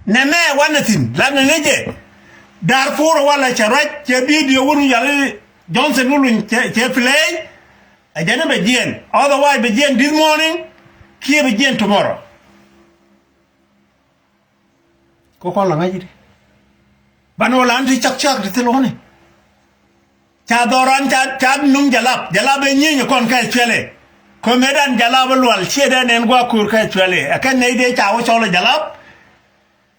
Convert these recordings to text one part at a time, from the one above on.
neme wanatin la neje Darfurs wala charaj che video wonu yale Johnson wulu che play ajana be jien otherwise be jien this morning kia be jien tomorrow ko kon la ngaji bano lanti chak de telone cha doran cha num jalab e nyi kon kai chele ko medan jalab lwal chede nen gwa kur kai chele akan ne de cha wo cholo jalab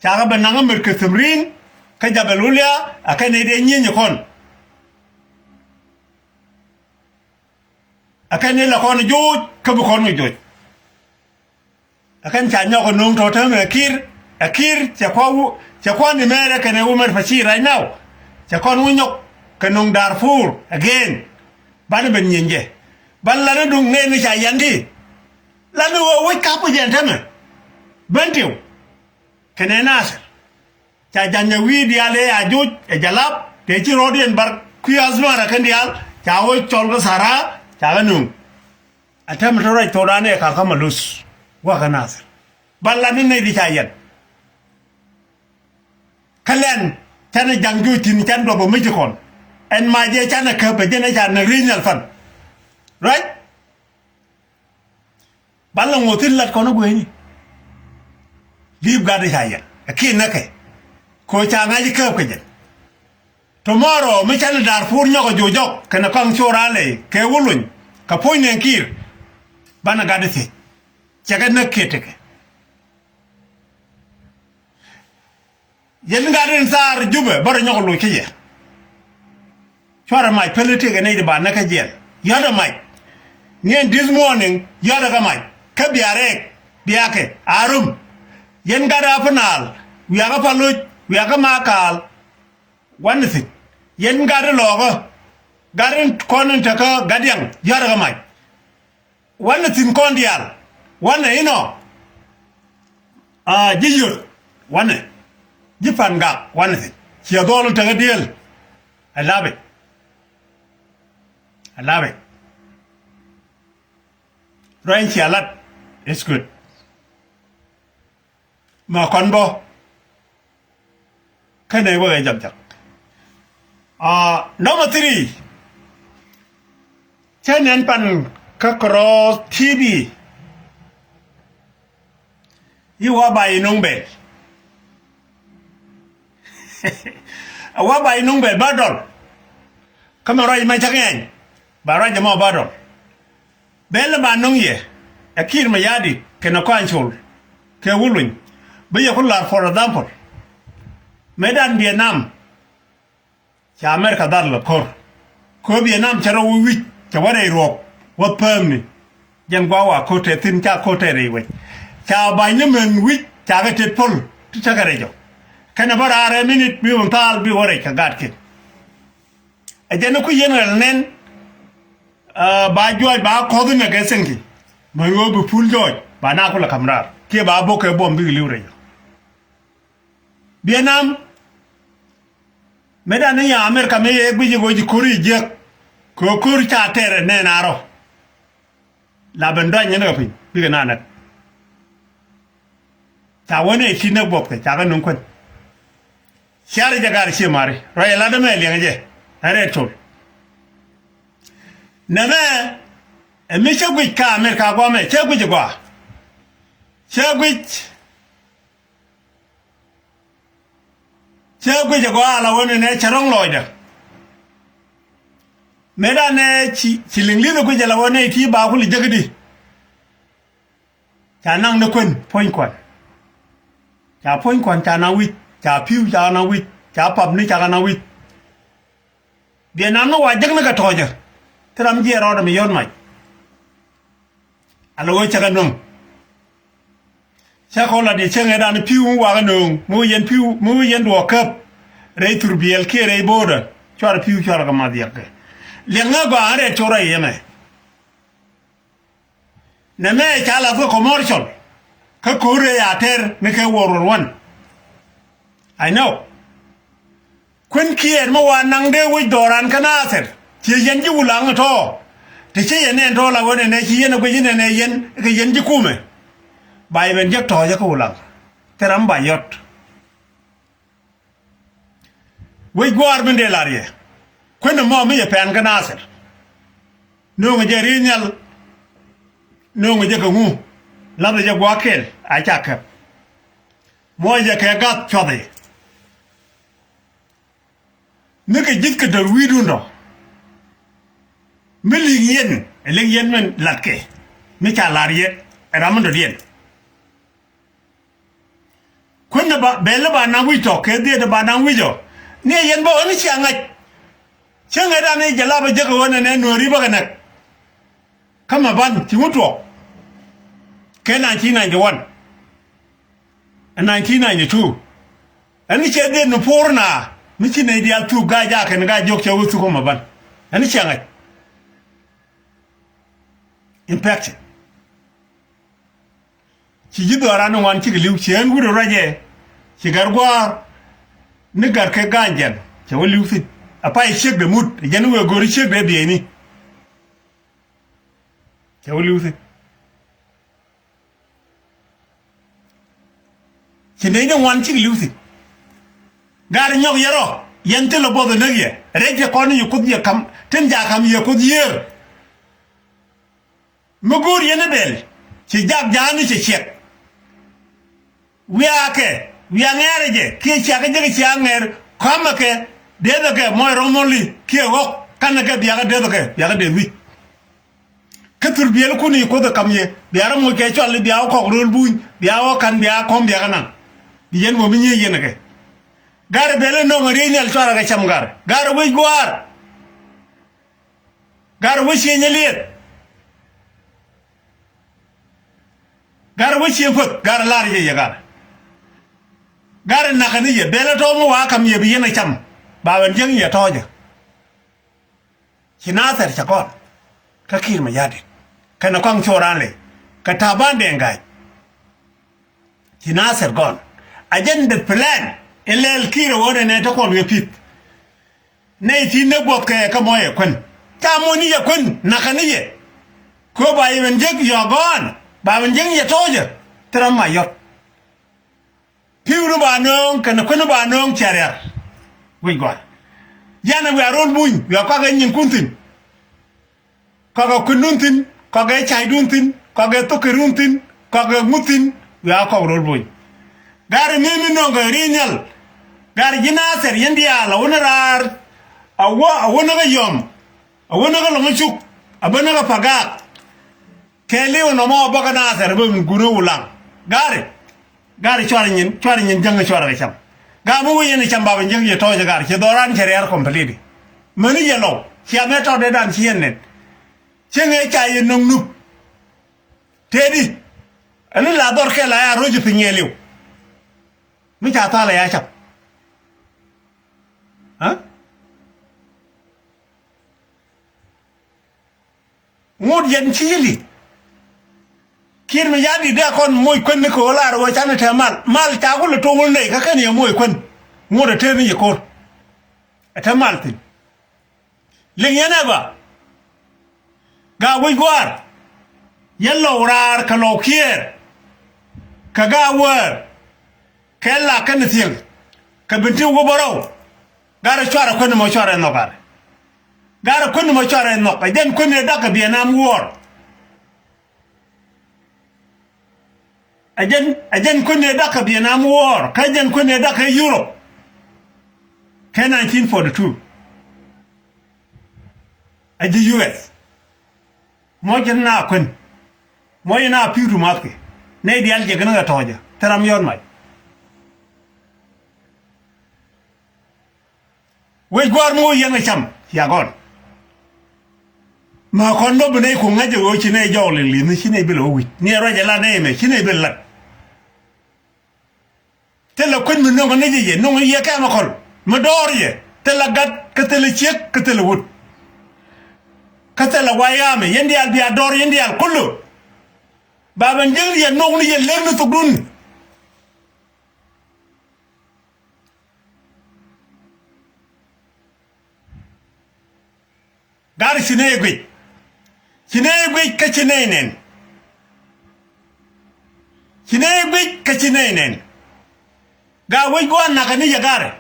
cha ga bananga mer ke tamrin ka jabalulia akan ne de nyi kon akan ne la kon juj ka bu kon juj akan cha nyoko nung to tang akir cha kwa ni mere ka ne umar fashi right now cha kon unyok kanong Darfurs again bana ben nyenje ban la dung ne ni cha yandi la no wo ka pu jen tama bantiu kene Nasir cha janya wi diale ajuj e jalab te ci rodien bar ku azma ra kan dial cha wo chol ga sara cha ga nung atam to rai to dane ka malus wa ka Nasir ban la ne di cha yan kalen chana jangju tin chan do bo mi kon en ma je chana ke be je na chana rinal fan right balla ngotin lat kono goyni lib gade chaya akin nake ko changa ji ke je tomorrow mi chana Darfurs nyoko jojok kana kang chorale ke wulun ka poinen kir bana gade se chaga nakete ke yen gade sar jube bar nyoko lo kiye chora mai politique ne ba na ka jel yada mai ngen this morning yada ga mai ka biake arum yen gada fanal wi aga palu wi aga makal wansi yen gada logo garin konin ta ka gadiang yada ga mai wansi kondial wana ino jiyur wana jipanga wansi ci adolu ta gadel I love it. Rain chalat is good. Ma konbo. Kane wo jam jam. Number 3. Channel pan kakro TV. You are by nungbe. Wa by nungbe badol. Kamera mai changen. Bara jama bado bele ba nong ye akir ma yadi ke na kwanchol ke wulun be ye kullar for example medan Vietnam cha America dar la kor ko Vietnam charo wi cha ware ro wa permni jen gwa wa ko te tin cha ko te re we cha ba ni men wi cha ga tet pol ti cha ga re jo kana bara re minute bi on tal bi wore ka gat ke e jen ko yen nen ba joy ba ko dun ga sengi ma yo bu pul joy ba na ko la kamra ke ba bo ke bom bi liure Vietnam medan ya America me e bi go ji kori je ko kori ta tere ne na ro la bendo nya na pin bi ga na ta wone shi na bob ke ta ga nun kon shari jagar shi mare ro la da me le je are to neme emi chegwi ka America gwa me chegwi gwa la woni ne charong loida meda ne chilingli no gwe la woni ti ba ku li jegdi cha nang ne kun point kwan cha na wi cha piu cha na wi cha pap ni cha na wi de na no wa jeg na ka toja tram je ro da mi yon mai alo wo chaga nong cha ko la de chenge da ni piu wa ga nong mu yen do kap re turbiel ke re boda chara piu chara ga ma dia ke le nga ba are chora yeme ne me cha la fo commercial ka kore ya ter ne ke woror wan I know kun kier mo wa nang de wi doran kana ser chi yen ji ulang to te chi yen to la wone ne chi yen ko yin ne yen ke yen ji kume bai ben je to je ko ulang teram ba yot we gwar bende larie kwena mo mi pen ga Nasir no nge rinyal no nge ka ngu la de gwa kel a chaka mo je ka gat chode ne ke jit ka dar widu no mi ling yen men latke mi cha larie ramando dien kwena ba bele ba na wi to ke de ba na wi jo ne yen ba oni changa da ne jalaba je ka wona ne no riba kana kama ban timuto ke 1991 1992 ani che de no porna mi chi ne dia tu ga ja kan ga jok che wusu ko maban ani changa impact ci jido ranu wan ci liu ci en guru raje ci gargwa ni gar ke ganjen ci wali fi apa chek de mut jenu we gori chek de bieni ci wali fi ci ne wan ci liu fi gar nyok yero yente lo bodo nege reje ko ni ku ye kam ten ja kam ye ku yer mugur yene bel ci jak jani ci chek wiake wiangere je ki chaka je ki anger kama ke dedo ke moy romoli ki go kana ke biaga dedo ke biaga de wi katur biel kuni ko da kamye biara mo ke chol biaga ko rol buñ biaga kan biaga kom biaga nan yen mo mi ñe yene ke gar bele no ngari ñal chora ga cham gar wi gwar gar wi ñeliet gar wi fot gar lar ye gar nakani ye bele to mo wa kam ye bi yena cham ba wen jeng ye toje Nasir chakon ka kir ma yadi kana kwang chorale ka taban de ngai Nasir gon agenda plan elel kir wona ne to kon pit ne ti ne bok ka moye kun ta mo ni ye kun nakani ye ko ba wen jeng yo gon ba wen jeng ye toje tram ma yot piuru ba nong kana kuna ba nong chariar we gwa yana we aron buñ we ka ga nyin kuntin ka ga kununtin ka ga chai duntin ka ga tokeruntin ka ga mutin we ka rol buñ gar mi no ga rinyal gar Nasir yendia la wonarar awona ga yom awona ga lo chuk abana ga paga kele no mo ba ga Nasir bu guru ulang gari chwari nyin janga chwara cham ga mu yene cham baba jang ye toje gar che doran cherer complete mani yelo chia me to de dan chien net chenge cha ye nong nup tedi ani la dor ke la ya roju pinyeliu mi cha ta la ya cham ha ngod yen chili kir me yadi de kon moy kon ko la ro chana te mal ta ko le tongol nei ka kan ye moy kon ngode te ni ko ata mal tin le yana ba ga wi gwar yello rar ka lo kier ka ga wer kella kan tin ka binti wo boro gara chwara kon mo chwara no gara kon mo chwara no ka den kon ne da ka bi na wor ajen kunne daka Vietnam War kajen kunne daka Europe ka 1942 aji US mo na kun mo ina piru matke ne dial je gana toja taram yon mai we gwar mo yanga cham ya gon ma kondo bune ko ngaje wo chine jawle li ni chine bilo wi ni roje la ne me chine bil la tela kun mi no ne je no ye ka ma khol ma dor ye tela gat ka tela chek ka tela wut ka tela wayame yendi al bi ador yendi al kullu baba ngel ye no ni ye lernu to dun gar chine gwi ka chine nen chine gwi ka chine nen ga wai go na ka ni ya gare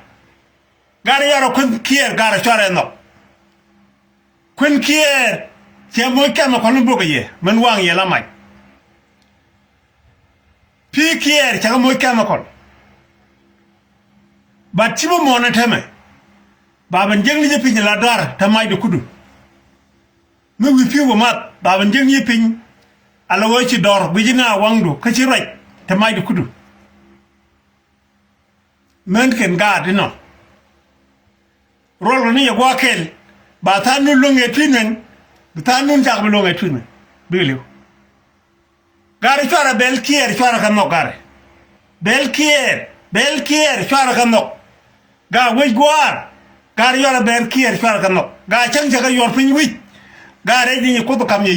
gara yaro kun kier gara chore no kun kier che mo kama ko lumbu ye man wang ye la mai pi kier cha mo kama ko ba tibo mo na teme baban jeng ni pin la dar tamai de kudu me wi fi wo mat baban jeng ni pin ala wo ci dor bi jina wangdu ka ci raj tamai de kudu men ken ga dino rol ni ya gwakel ba ta nun lunge twinen ta nun jak bi lunge twinen biliw gari chora bel kier chora kan no gare bel kier chora kan no ga wej gwar gari yora bel kier chora kan no ga chang jaga yor pin wi gare ni ko to kam ye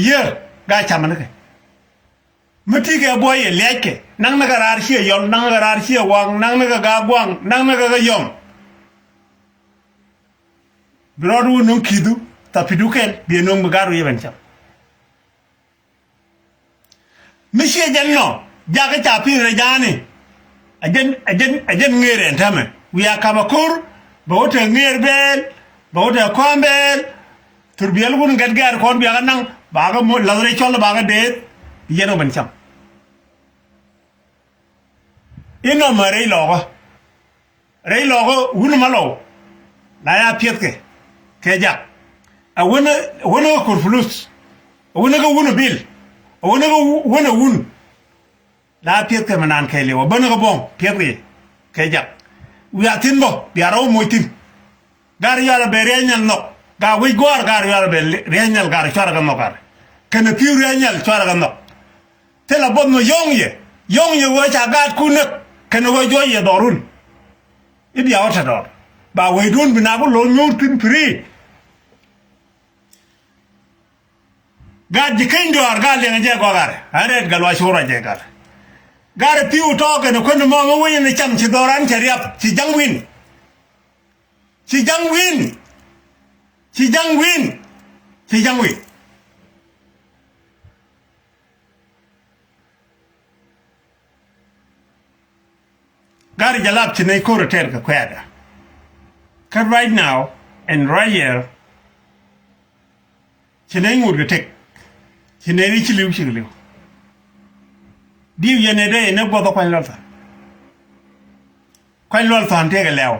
ga chamane ke mati ke boye leke nang na garar shi yon nang garar shi wang nang na ga gwang nang na ga yom brodu nung kidu tapiduken bi nung garu yeben cham Monsieur Janno, Jaka Chapi Rajani, ajen ngere entame. We are Kamakur, Bota Ngerbel, Bota Combel, Turbiel wouldn't get gar con Bianang, Baga Lazarechol Baga dead, Yeno Bencham. Ino Maray Logo, Ray Logo, Wunamalo, Laya Pietke, Kajak, a winner Kurflus, a winner bill. Wona wona wun la piet ke manan kele wa bana bon piet ke jak wi atin bo biaro moitin gar yala be renyal no ga wi gor gar yala be renyal gar chara ga no gar ken piu renyal chara ga no tela bon no yongye wo cha gat kunek ken wo joye dorun idi awata dor ba we dun binago lo nyutin pri God jikindo argal yang je gogar aret galwa shura je gar gar piu to ke no kono mo wi ni cham ci doran ci riap ci jangwin gar jalap ci ne ko roter ka kwada kan right now and right here ci ne ngur ga tek ci ne ri ci liw diw yene de ne godo ko lolta tege lew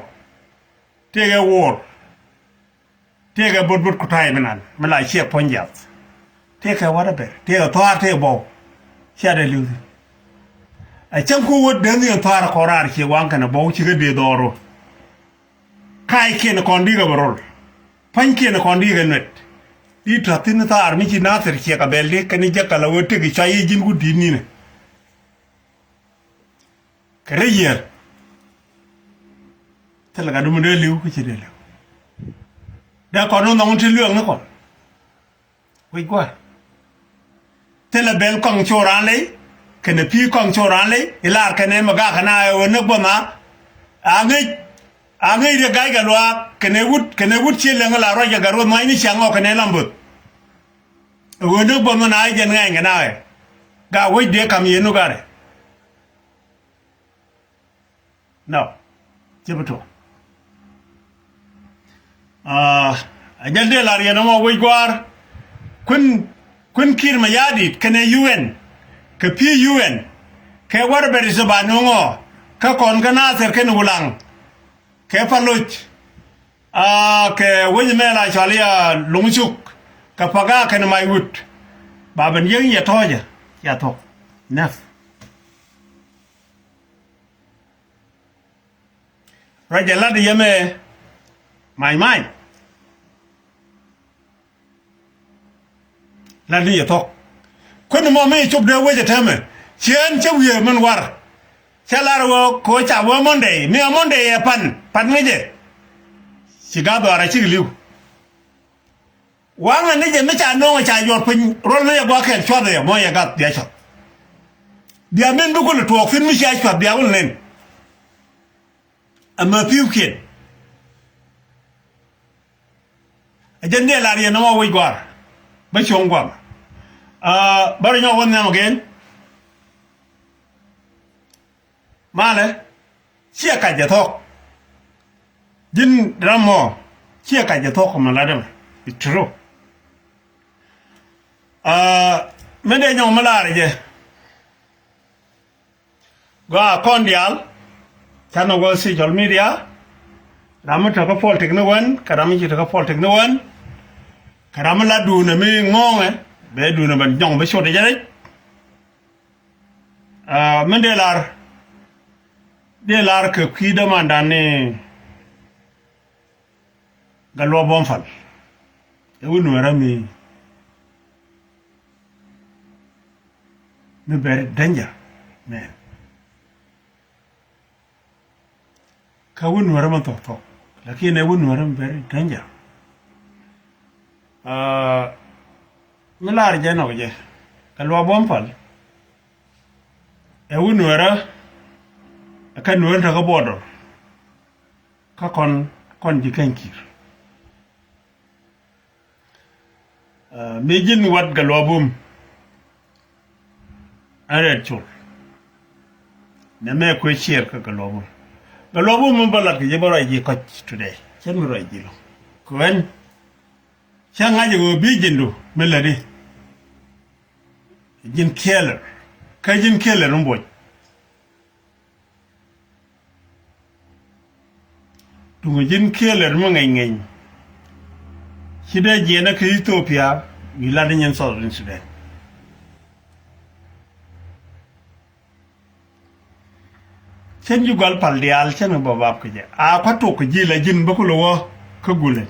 tege wor tege bodbot ko tay menan mala ci ponjat tege wada be tege toarte bo ci ada liw a cam ko wod den yo toara ko rar ci wanka na bo ci gede doro kai ken kon diga borol pan ken kon diga net di tratin ta armi ci Nasir ci ka belde kan jakala wote gi chayi jin gu dinni ne kare talaga dum de liw ko ci de lew da ko no non ti luong na ko wi gwa tela bel kong choran le ken pi kong choran le ilar ken ma ga kana wona boma angai de gai ga lwa kene wut ci le ngala roja ga ro mai ni chango kene lambut wona boma na ai jen ngai ngana ga wi de kam yenu gare no jibuto ajal de lar yana mo wi gwar kun kir ma yadi kene UN ke pi UN ke war beri so banongo ka kon ga Nasir ken wulang ke paluch ke wani mela chalia lungchuk ka paga ken mai wut baban yen ya toja ya to naf rajala de yeme mai la ni ya to kun mo me chụp de we teme chen che wiye man war chalar wo ko cha wo monday mi monday ya pan meje siga do ara chigliu wanga ne je me cha no cha yor pin rol ne go ken chwa de mo ya gat ya cha dia men du ko le to fin mi cha chwa dia wol nen ama piu kid ajende la ri no wo gwar ba chong gwam bari nyo won nam again male chia ka je thok jin ramo chia ka je to ko maladam itro mede nyong malare je ga kondial chano go social media ramu ta ko politik no wan karamu ji ta ko politik no wan karamu la du na mi ngonge be du na ban nyong be shote jare mede lar ke ki demanda ne galwa bonfal e wonu rami me very danger man ka wonu rama to lakini wonu rama very danger melar je no je galwa bonfal e wonu ra ka nuer ta ka bodo ka kon ji kankir mejin wat galwabum are chul ne me ko share ka galwabum balak je baro ji ko today chen mi roi ji lo ko en changa je go bi jindu meladi jin keller ka jin keller mboj tungo jin keller mo ngay sida jena ke Ethiopia gilade nyen southern Sudan chen jugal paldial chen babab ke je a pato ko jila jin bakulo ko gulen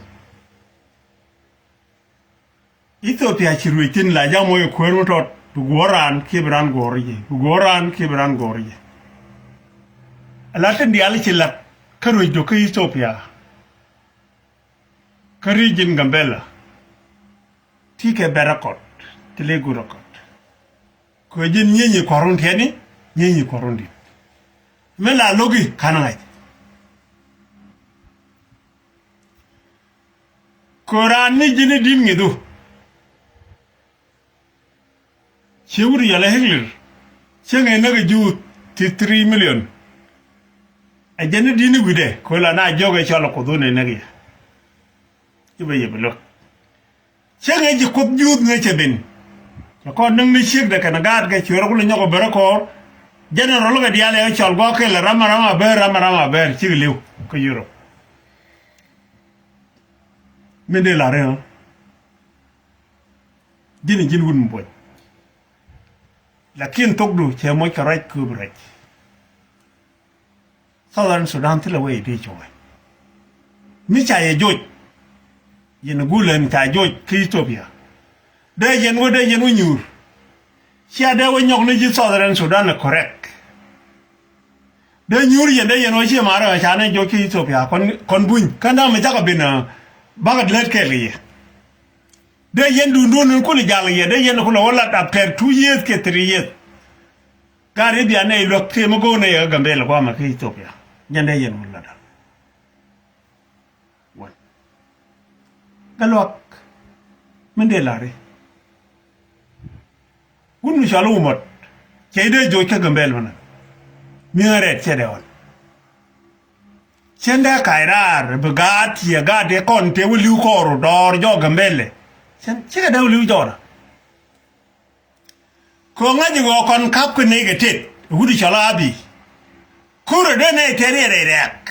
Ethiopia chiruitin la jamo ko kwermuto goran kibran gorje alaten dial chilat karo do ke Ethiopia kari jin gambela tike berakot tele gurokot ko jin nyenyi korundi mela logi kanai koran ni jini din ngidu chewuri yala heglir chenge naga ju 3 million ajene dini gude ko la na joge cholo ko dune nagi ibe yeblo chenge ji ko jud ne cheben ko nang ni chik de kana gad ga chiro ko nyoko berako general ga diale chol go ke la rama ber chiglew ko yuro mende la re jin wun boy lakin togdu che mo ka right ku brek Southern Sudan tila way di choy mi cha ye joj yen gulen ta joj ki Ethiopia de yen nyur chia de wo nyok ni ji Southern Sudan correct de nyur yen wo chi mara cha ne joj ki Ethiopia kon buñ kanda me jaga bina bagad let ke li de yen du ndon ko li jall ye de yen ko wala after 2 years ke 3 years gari bi ane lo ke mo go ne ga gambela ko ma ki Ethiopia nyande yen wala da wan galwak mende lare gunu shalu mot chede jo ka gambel mana miare chede on chenda kairar begat ya gade kon te wuli ko dor jo gambele chen chede wuli jora ko ngaji go kon kap ko negative gunu shala abi kuro de ne teriere rek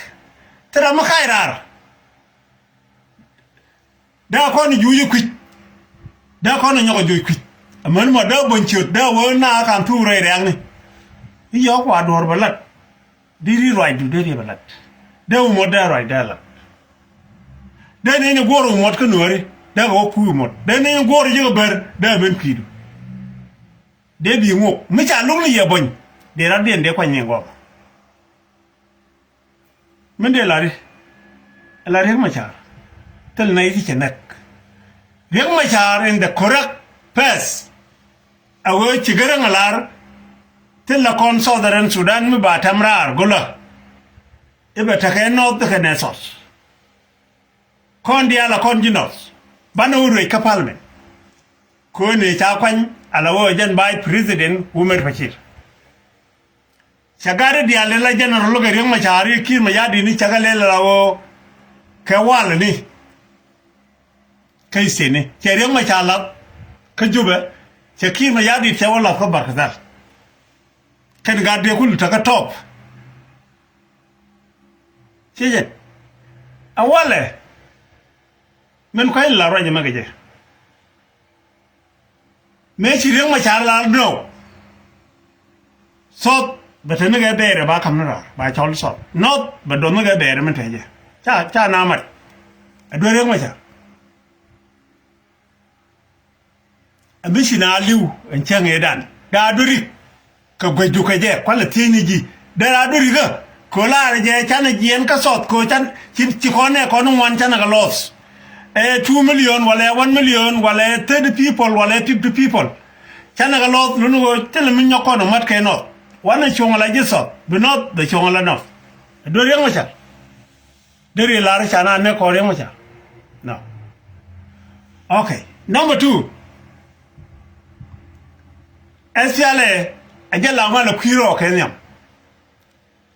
tera ma kairar da ko ni juju kwit da ko ni nyoko juju kwit aman mo da bonchot da wo na kan tu re rek ni yo kwa dor balat diri roi du diri balat da mo da roi da la da ne goro mo ko nori da go ku mo da ne goro je ber da ben kidu de bi ngok mi cha lu ni ye bon de ra den de kwa nyengo mende lari machar tel na iti chenek riek machar in the correct path awo chigarang alar tel la kon Southern Sudan mi batamrar gola ibe take north ke nesos kon dia la kon jinos bana urwe kapalme ko ne cha kwan alawo jen by president Umar Bashir chagare dia lela general lo gari machari kir ma yadi ni chagale lawo ke wala ni kai sene ke riang ma chala ka jube ke kir ma yadi te wala ko barkazal kan ga de kul ta ka top cheje awale men ko la roje magaje me chi riang ma chala no so bete ne ga bere ba kamna ba chol so not ba do ne ga bere men teje cha na mat ado riang ma cha abishina liu en change dan da duri ka gweju ka je kwala tini ji da duri ga ko la je chana jien ka sot ko chan chi ko ne ko no wan chana ga loss 2 million wala 1 million wala 30 people wala 50 people chana ga loss lu no tele min nyoko no mat kay no wana chonga je sot be not the chonga no do re ma cha duri la ra chana ne ko re ma cha no okay number 2 Esiale ajala ngala kwiro kenyam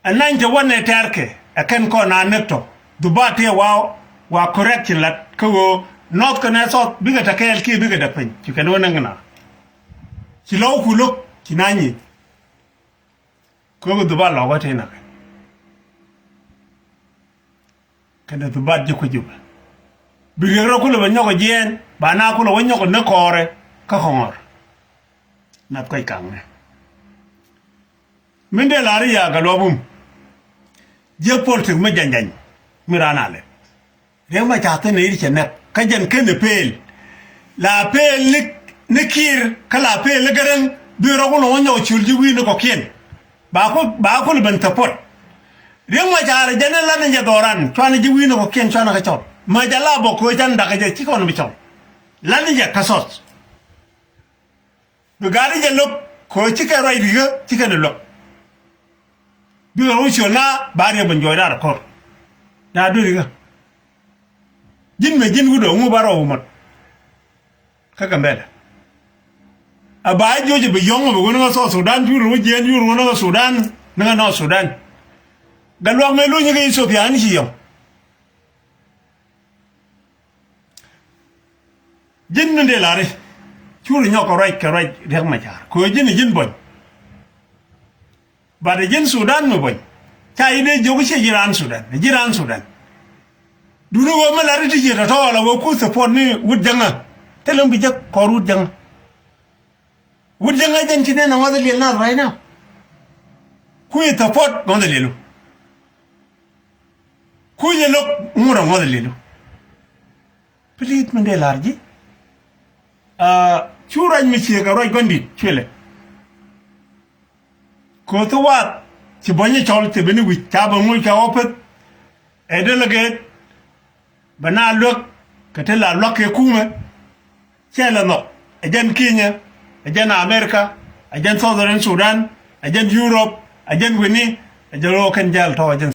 ananje wonne terke aken ko na neto dubate wa correction lat ko not kana so biga takel ki biga da pen ci ken wona ngana ci law ku lok ci nani ko dubal law wate na kana dubat ji ko jub bi rero ko lo nyoko jien ba na ko lo nyoko ne kore ka khongor nap kai kang ne minde lari ya galobum je politik me janjan mirana le re ma chaate ne ri chenet ka jan ken pel la pel ne kir kala pel garan bi ro no nyo chulji wi no ko ken ba ko ben tapot re ma chaare janel la ne doran chwana ji wi no ko ken chwana ka chot ma jala bo ko jan daga je ci ko no bi chot la ne je kasot Bugari je lop ko chike roi diga chike de lop bi ro chona bari ban joy da ko da do diga jin me jin gudo mu baro mo kaka mbele aba joje be yongo be wono so Sudan juru jen juru wono Sudan nga no Sudan galwa me lu nyi ge Ethiopia ni ci yom jin nde lare churu nyoko right ka right rek ma jar ko jin boy ba de jin Sudan no boy cha ide jogo che jiran Sudan dunu go mala riti jeta to wala go ku support ni wudjanga telum bi jak ko wudjanga jen tine na wada lel na right now ku yi support go lelu ku je lok ngura wada lelu please mende larji churaj mi chiega roi gondi chwele ko to wat ci bonye chol te beni wi taba mu ka opet e delegate bana lok katela loke kuma chela no ajan Kenya ajan America ajan Southern Sudan ajan Europe ajan wini ajalo kan jal to ajan